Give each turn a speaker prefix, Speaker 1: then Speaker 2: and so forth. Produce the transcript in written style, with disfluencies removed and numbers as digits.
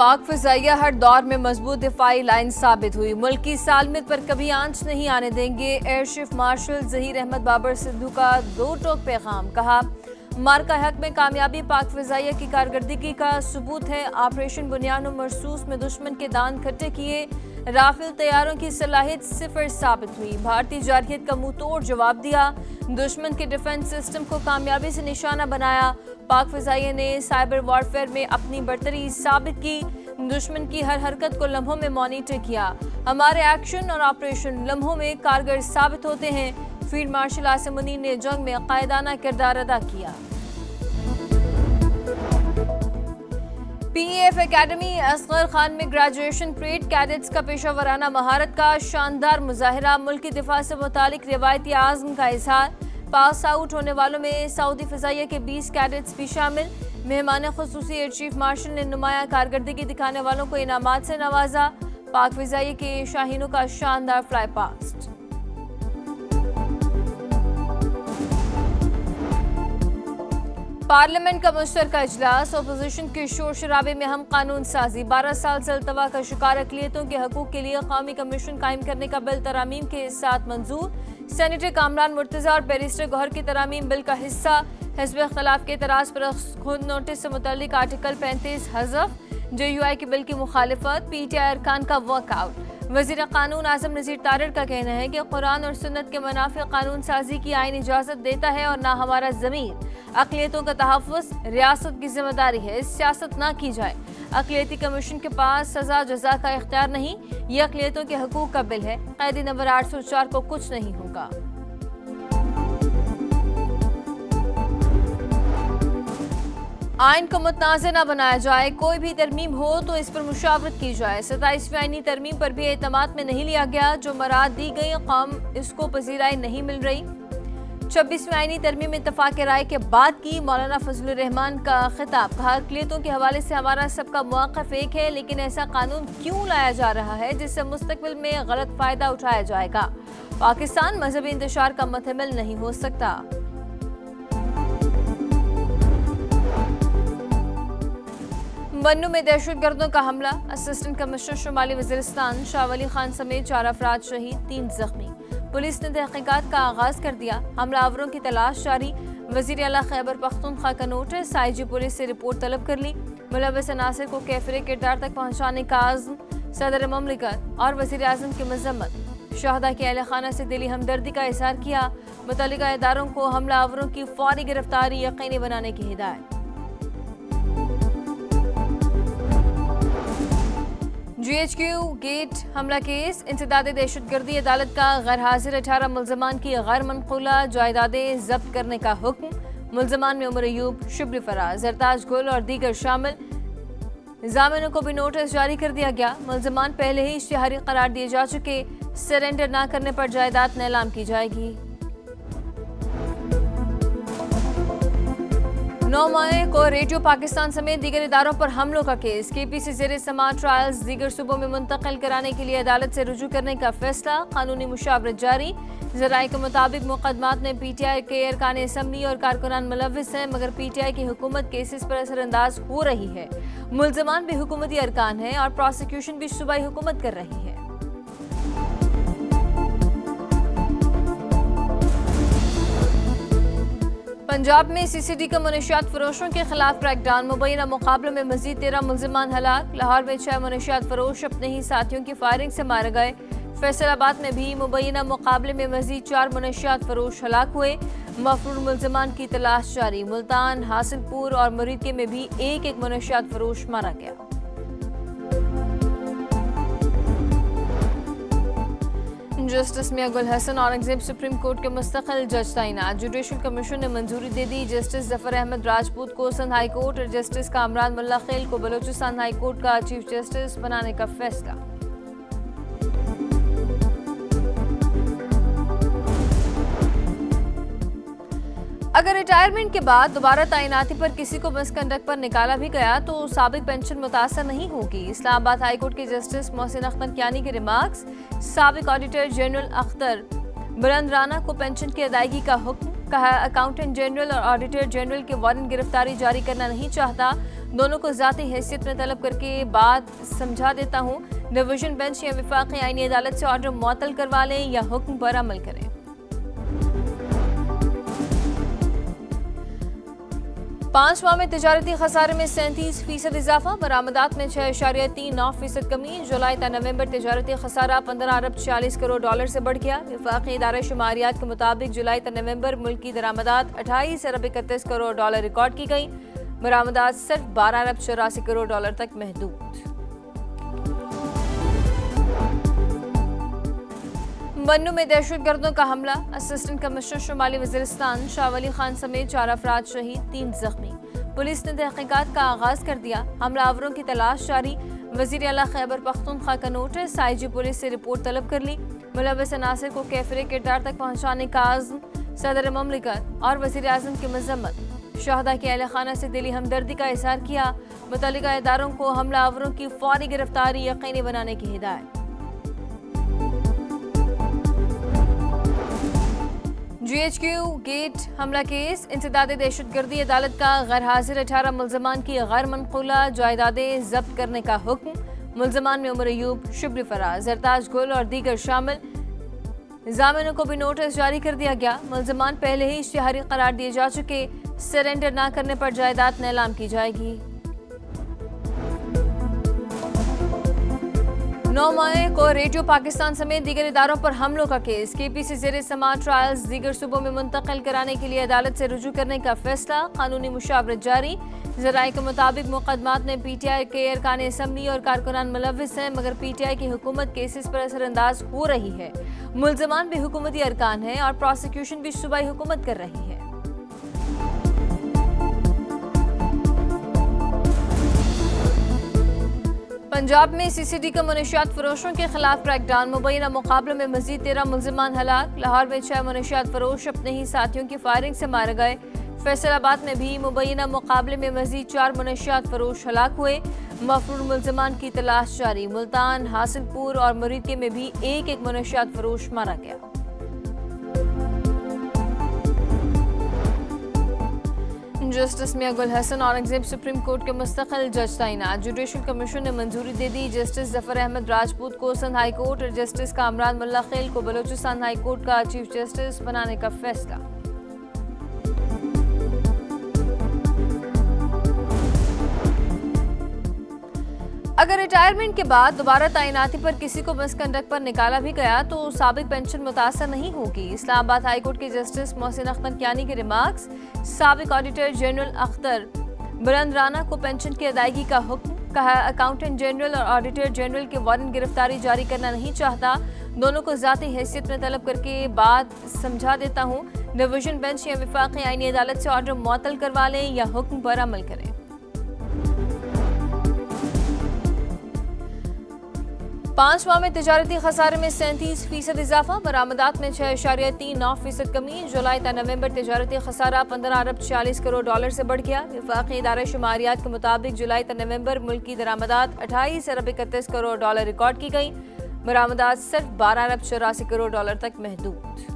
Speaker 1: पाक फिजाइया हर दौर में मजबूत दिफाई लाइन साबित हुई। मुल्क की सालमियत पर कभी आंच नहीं आने देंगे। Air chief marshal Zaheer Ahmed Babar Sidhu का दो टोक पैगाम। कहा, मार्का हक में कामयाबी पाक फिजाइया की कारकर्दगी का सबूत है। ऑपरेशन बुनियान मरसूस में दुश्मन के दान खट्टे किए। राफेल तैयारों की सलाहियत सिफर साबित हुई। भारतीय जारहियत का मुंह तोड़ जवाब दिया। दुश्मन के डिफेंस सिस्टम को कामयाबी से निशाना बनाया। पाक फिजाइया ने साइबर वॉरफेयर में अपनी बर्तरी साबित की। दुश्मन की हर हरकत को लम्हों में मॉनिटर किया। हमारे एक्शन और ऑपरेशन लम्हों में कारगर साबित होते हैं। फील्ड मार्शल आसिम मुनीर ने जंग में कायदाना किरदार अदा किया। PEF एकेडमी असगर खान में ग्रेजुएशन परेड कैडेट्स का पेशा वराना महारत का शानदार मुजाहिरा। मुल्की दिफा से मुतालिक रिवायती आज़म का इजहार। पास आउट होने वालों में सऊदी फिजाइया के 20 कैडेट्स भी शामिल। मेहमान खुसूसी एयर चीफ मार्शल ने नुमाया कारकर्दगी दिखाने वालों को इनामात से नवाजा। पाक फिजाइया के शाहीनों का शानदार फ्लाई पास्ट। पार्लियामेंट का मुश्तरका इजलास। अपोजिशन के शोर शराबे में हम कानून साजी। 12 साल से अल्तवा का शिकार अकलियतों के हकूक के लिए कौमी कमीशन कायम करने का बिल तरामीम के साथ मंजूर। सेनेटर कामरान मुर्तजा और बैरिस्टर गौहर की तरामीम बिल का हिस्सा। हिज़्ब इख्तिलाफ के एतराज़ पर खुद नोटिस से मुतल्लिक आर्टिकल 35 हज़फ। JUI के बिल की मुखालिफत। PTI अरकान का वर्कआउट। वज़ीर कानून आज़म नज़ीर तारिर का कहना है कि कुरान और सुन्नत के मुनाफिक कानून साजी की आईन इजाज़त देता है और ना हमारा ज़मीर। अक़लियतों का तहफ़्फ़ुज़ रियासत की जिम्मेदारी है। सियासत ना की जाए। अक़लियती कमीशन के पास सज़ा जज़ा का इख्तियार नहीं। ये अक़लियतों के हकूक़ का बिल है। क़ैदी नंबर 804 को कुछ नहीं होगा। आइन को मुतनाज़ न बनाया जाए। कोई भी तरमीम हो तो इस पर मुशावरत की जाए। 27वीं आईनी तरमीम पर भी एतमाद में नहीं लिया गया। जो मराद दी गई कौम इसको पजीराई नहीं मिल रही। 26वीं आईनी तरमीम इत्तफाक राय के बाद की। मौलाना फजलुर रहमान का खिताब। कहा, अक़लियतों के हवाले से हमारा सबका मौक़िफ़ एक है, लेकिन ऐसा कानून क्यों लाया जा रहा है जिससे मुस्तक़बिल में गलत फ़ायदा उठाया जाएगा। पाकिस्तान मजहबी इंतशार का मुतहम्मिल नहीं हो सकता। मन्नू में दहशतगर्दों का हमला। असिस्टेंट कमिश्नर शुमाली वज़ीरिस्तान शाह वली खान समेत 4 अफराद शहीद, 3 जख्मी। पुलिस ने तहक़ीक़ात का आगाज़ कर दिया। हमलावरों की तलाश जारी। वज़ीर आला खैबर पख्तूनख्वा का नोटिस। IG पुलिस से रिपोर्ट तलब कर ली। मुलव्वस अनासिर को कैफिर किरदार तक पहुँचाने का आज़म। सदर ममलिकत और वज़ीर आज़म की मज़म्मत। शहदा के अहले खाना से दिली हमदर्दी का इज़हार किया। मुतल्लिका इदारों को हमलावरों की फौरी गिरफ्तारी यकीनी बनाने की हिदायत। GHQ गेट हमला केस। इंसदाद दहशतगर्दी अदालत का गैर हाजिर 18 मुल्ज़मान की गैर मनक़ूला जायदादें जब्त करने का हुक्म। मुल्ज़मान में उमर अयूब, शिब्र फराज, जरताज गुल और दीगर शामिल। ज़ामिनों को भी नोटिस जारी कर दिया गया। मुल्ज़मान पहले ही इश्तिहारी करार दिए जा चुके। सरेंडर न करने पर जायदाद नीलाम की जाएगी। 9 मई को रेडियो पाकिस्तान समेत दीगर इदारों पर हमलों का केस। KP से ज़ेरे समाअत ट्रायल्स दीगर सूबों में मुंतकिल कराने के लिए अदालत से रुजू करने का फैसला। कानूनी मुशावरत जारी। ज़राए के मुताबिक मुकदमात में PTI के अरकान असम्बली और कारकुनान मुलव्विस हैं, मगर PTI की हुकूमत केसेस पर असरअंदाज हो रही है। मुल्ज़मान भी हुकूमती अरकान हैं और प्रोसिक्यूशन भी सूबाई हुकूमत कर रही है। पंजाब में CCD के मनशियात फरोशों के खिलाफ क्रैकडाउन। मुबैना मुकाबलों में मजीद 13 मुल्ज़मान हलाक। लाहौर में 6 मनशियात फरोश अपने ही साथियों की फायरिंग से मारे गए। फैसलाबाद में भी मुबैना मुकाबले में मजीद 4 मनशियात फरोश हलाक हुए। मफरूर मुल्ज़मान की तलाश जारी। मुल्तान, हासिलपुर और मुरीदके में भी एक मनशियात फरोश मारा गया। जस्टिस मियां गुल हसन औरंगजेब सुप्रीम कोर्ट के मुस्तकिल जज तैनात। जुडिशल कमीशन ने मंजूरी दे दी। जस्टिस जफर अहमद राजपूत को सिंध हाई कोर्ट और जस्टिस कामरान मुल्ला खेल को बलोचिस्तान हाई कोर्ट का चीफ जस्टिस बनाने का फैसला। अगर रिटायरमेंट के बाद दोबारा तैनाती पर किसी को मिसकंडक्ट पर निकाला भी गया तो साबिक पेंशन मुतासर नहीं होगी। इस्लामाबाद हाई कोर्ट के जस्टिस मोहसिन अख्तर कियानी के रिमार्क्स। साबिक ऑडिटर जनरल अख्तर बुलंद राना को पेंशन की अदायगी का हुक्म। कहा, अकाउंटेंट जनरल और ऑडिटर जनरल के वारंट गिरफ्तारी जारी करना नहीं चाहता। दोनों को ज़ाती हैसियत में तलब करके बात समझा देता हूँ। डिवीजन बेंच या वफाकी आईनी अदालत से ऑर्डर मुअत्तल करवा लें या हुक्म पर अमल करें। पांच माह में तिजारती खसारे में 37% इजाफा, बरामदात में 6.39% कमी। जुलाई ta नवंबर तिजारती खसारा 15 अरब 40 करोड़ डॉलर से बढ़ गया। वफाकी इदारा शुमारियात के मुताबिक जुलाई ta नवंबर मुल्क की दरामदात 28 अरब 31 करोड़ डॉलर रिकॉर्ड की गई। बरामदात सिर्फ 12 अरब 84 करोड़ डॉलर तक महदूद। मन्नू में दहशतगर्दों का हमला, असिस्टेंट कमिश्नर शुमाली वजीरिस्तान शाह वली खान समेत 4 अफराद शहीद, 3 जख्मी। पुलिस ने तहकीकात का आगाज कर दिया, हमलावरों की तलाश जारी। वजीर आला खैबर पख्तूनख्वा का नोटिस, IG पुलिस से रिपोर्ट तलब कर ली। मुलव्वस अनासिर को कैफरे किरदार तक पहुँचाने का आज़म, सदर ममलिकत और वजीर आज़म की मजम्मत। शहदा के अहल खाना से दिली हमदर्दी का इजहार किया। मुतल्लिका इदारों को हमलावरों की फौरी गिरफ्तारी यकीनी बनाने की हिदायत। GHQ गेट हमला केस, इंसदादे दहशतगर्दी अदालत का गैर हाजिर 18 मुल्जमान की गैर मनकूला जायदादें जब्त करने का हुक्म। मुल्जमान में उमर अयूब, शुब्र फराज, जरताज गुल और दीगर शामिल। जामिनों को भी नोटिस जारी कर दिया गया। मुल्जमान पहले ही इश्तिहारी करार दिए जा चुके, सरेंडर न करने पर जायदाद नीलाम की जाएगी। 9 मई को रेडियो पाकिस्तान समेत दीगर इदारों पर हमलों का केस। KPC ज़ेरे समाअत ट्रायल्स दीगर सूबों में मुंतकिल कराने के लिए अदालत से रुजू करने का फैसला, कानूनी मुशावरत जारी। ज़राए के मुताबिक मुकदमात में PTI के अरकान असम्बली और कारकुनान मुलव्विस हैं, मगर PTI की हुकूमत केसेस पर असरअंदाज हो रही है। मुल्जमान भी हुकूमती अरकान हैं और प्रोसिक्यूशन भी सूबाई हुकूमत कर रही है। पंजाब में CCD का मुनशियात फरोशों के खिलाफ क्रैकडाउन, मुबैना मुकाबलों में मजीद 13 मुल्जिमान हलाक। लाहौर में 6 मुनशियात फरोश अपने ही साथियों की फायरिंग से मारे गए। फैसलाबाद में भी मुबैना मुकाबले में मजीद 4 मुनशियात फरोश हलाक हुए। मफरूर मुल्जिमान की तलाश जारी। मुल्तान, हासिलपुर और मुरीदके में भी एक मुनशियात फरोश मारा गया। जस्टिस मियां गुल हसन औरंगजेब सुप्रीम कोर्ट के मुस्तकिल जज तैनात। जुडिशल कमीशन ने मंजूरी दे दी। जस्टिस जफर अहमद राजपूत को सिंध हाई कोर्ट और जस्टिस कामरान मुल्ला खेल को बलोचिस्तान हाई कोर्ट का चीफ जस्टिस बनाने का फैसला। अगर रिटायरमेंट के बाद दोबारा तैनाती पर किसी को मिसकंडक्ट पर निकाला भी गया तो साबिक पेंशन मुतासर नहीं होगी। इस्लामाबाद हाई कोर्ट के जस्टिस मोहसिन अख्तर कियानी के रिमार्क्स। साबिक ऑडिटर जनरल अख्तर बुलंद राना को पेंशन की अदायगी का हुक्म, कहा अकाउंटेंट जनरल और ऑडिटर जनरल के वारंट गिरफ्तारी जारी करना नहीं चाहता। दोनों को ज़ाती हैसियत में तलब करके बात समझा देता हूँ। डिवीजन बेंच या वफाकी आईनी अदालत से ऑर्डर मुअत्तल करवा लें या हुक्म पर अमल करें। पांच माह में तिजारती खसारे में 37% इजाफा, बरामदात में 6.39% कमी। जुलाई ta नवंबर तिजारती खसारा 15 अरब 40 करोड़ डॉलर से बढ़ गया। वफाकी इदारा शुमारियात के मुताबिक जुलाई ta नवंबर मुल्क की दरामदात 28 अरब 31 करोड़ डॉलर रिकॉर्ड की गई। बरामदात सिर्फ 12 अरब 84 करोड़ डॉलर तक महदूद।